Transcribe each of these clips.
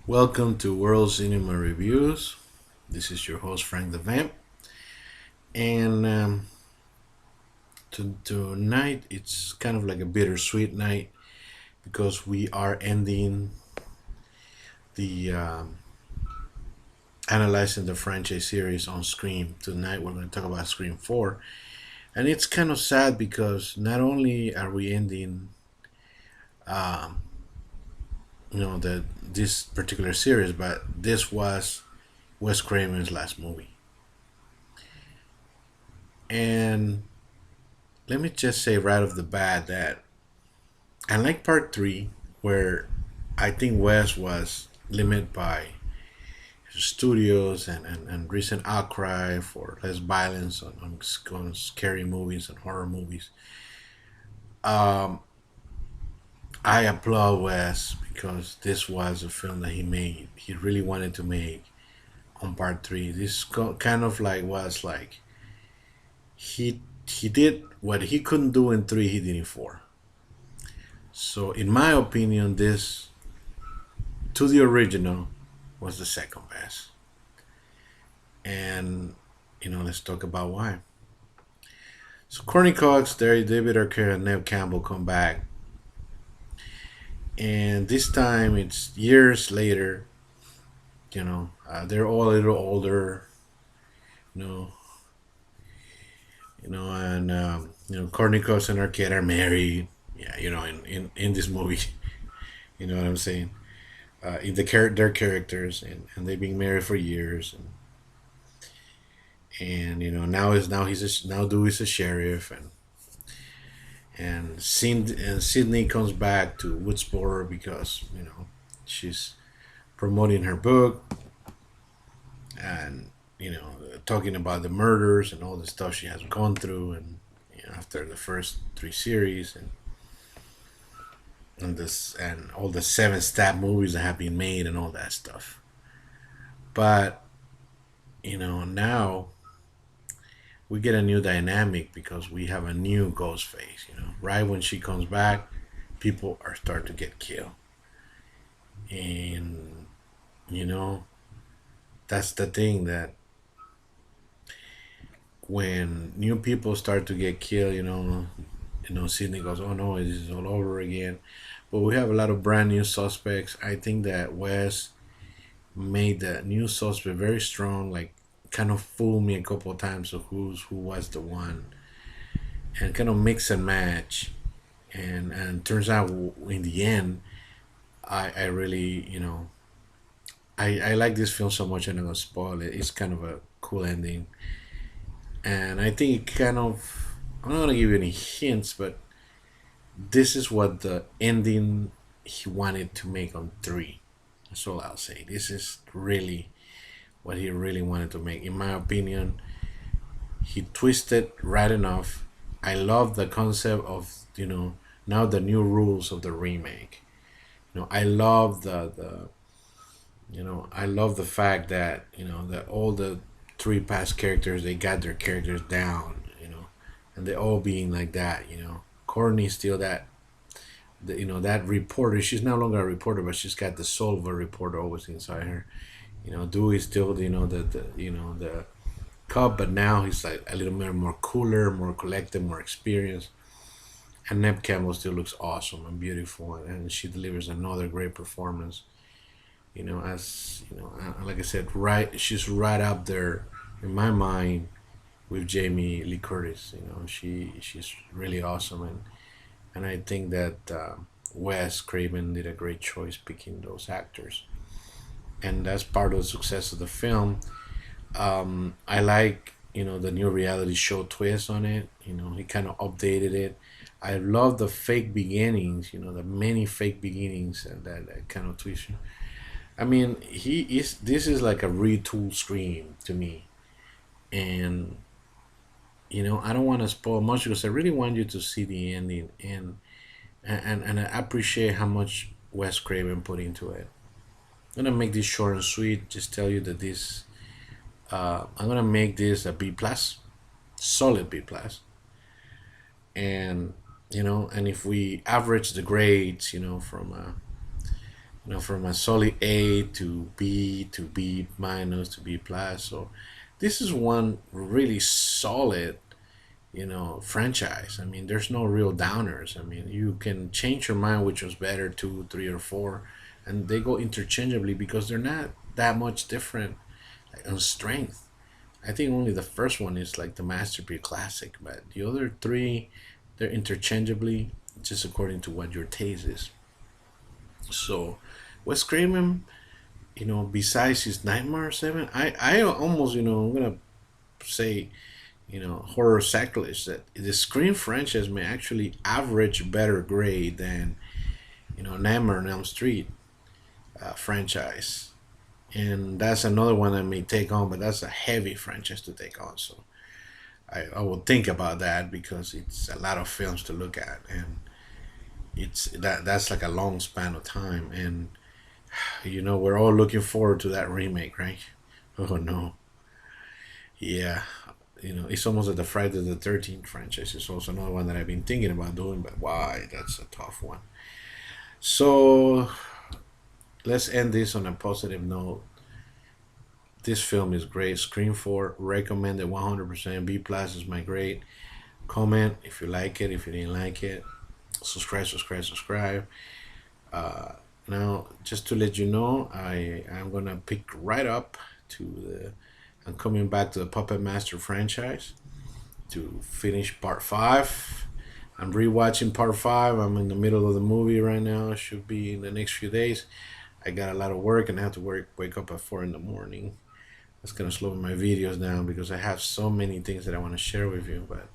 Welcome to World Cinema Reviews. This is your host Frank the Vamp, and tonight it's kind of like a bittersweet night because we are ending the analyzing the franchise series on Scream. Tonight we're going to talk about Scream 4, and it's kind of sad because not only are we ending, um, the this particular series, but this was Wes Craven's last movie, and let me just say right off the bat that I like part three, where I think Wes was limited by studios and recent outcry for less violence on scary movies and horror movies. Um, I applaud Wes because this was a film that he made. He really wanted to make on part three. This kind of like was like he did what he couldn't do in three. He did in four. So in my opinion, this to the original was the second best. And let's talk about why. So Courtney Cox, David Arquette, and Nev Campbell come back, and this time it's years later. They're all a little older. You know, and Courtney Cox and Arquette are married. Yeah, in this movie, you know what I'm saying. In their characters, and they've been married for years, and now now Dewey's a sheriff, and Sydney comes back to Woodsboro because she's promoting her book, and talking about the murders and all the stuff she has gone through, and after the first three series, and all the seven stab movies that have been made and all that stuff. But now we get a new dynamic because we have a new ghost face. Right when she comes back, people are start to get killed, and you know that's the thing that when new people start to get killed, Sydney goes, "Oh no, this is all over again." But we have a lot of brand new suspects. I think that Wes made the new suspect very strong, like kind of fooled me a couple of times of who was the one, and kind of mix and match, and turns out in the end, I really I like this film so much. I'm not gonna spoil it. It's kind of a cool ending, and I think it kind of, I'm not gonna give you any hints, but this is what the ending he wanted to make on three. That's all I'll say. This is really what he really wanted to make, in my opinion. He twisted right enough. I love the concept of now the new rules of the remake. I love I love the fact that that all the three past characters, they got their characters down, and they all being like that. Courtney's still that reporter. She's no longer a reporter, but she's got the soul of a reporter always inside her. Dewey's still the cop, but now he's like a little bit more cooler, more collected, more experienced. And Neb Campbell still looks awesome and beautiful, and she delivers another great performance. As like I said, right, she's right up there in my mind with Jamie Lee Curtis. She's really awesome, and I think that Wes Craven did a great choice picking those actors, and that's part of the success of the film. I like the new reality show twist on it. He kind of updated it. I love the fake beginnings. The many fake beginnings and that kind of twist. I mean, he is. This is like a retool Scream to me, and I don't want to spoil much because I really want you to see the ending, and I appreciate how much Wes Craven put into it. I'm gonna make this short and sweet. Just tell you that I'm gonna make this a B plus, solid B plus, and and if we average the grades, from you know, from a solid A to B minus to B plus. So this is one really solid, you know, franchise. I mean, there's no real downers. I mean, you can change your mind which was better, two, three, or four, and they go interchangeably because they're not that much different in strength. I think only the first one is like the masterpiece classic, but the other three, they're interchangeably just according to what your taste is. So, Wes Craven, you know, besides his Nightmare 7, I almost, you know, I'm gonna say, you know, horror sacrilege that the Scream franchise may actually average better grade than, you know, Nightmare on Elm Street franchise. And that's another one I may take on, but that's a heavy franchise to take on. So I will think about that because it's a lot of films to look at, and that's like a long span of time. And you know, we're all looking forward to that remake, right? Oh no, yeah. You know, it's almost like the Friday the 13th franchise. It's also another one that I've been thinking about doing, but why? That's a tough one. So let's end this on a positive note. This film is great. Scream 4, recommended 100%. B plus is my grade. Comment if you like it, if you didn't like it. Subscribe, subscribe, subscribe. Uh, Now, just to let you know, I'm gonna pick right up to the. I'm coming back to the Puppet Master franchise to finish part five. I'm rewatching part five. I'm in the middle of the movie right now. It should be in the next few days. I got a lot of work and I have to wake up at 4 in the morning. That's gonna slow my videos down because I have so many things that I want to share with you. But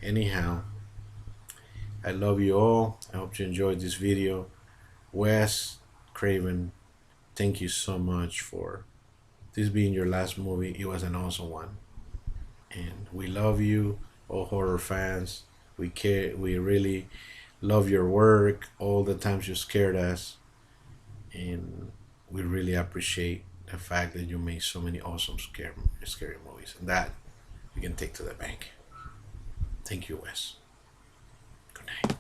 anyhow, I love you all. I hope you enjoyed this video. Wes Craven, thank you so much for this being your last movie. It was an awesome one. And we love you, all horror fans. We care. We really love your work. All the times you scared us, and we really appreciate the fact that you made so many awesome scary movies, and that you can take to the bank. Thank you, Wes. Good night.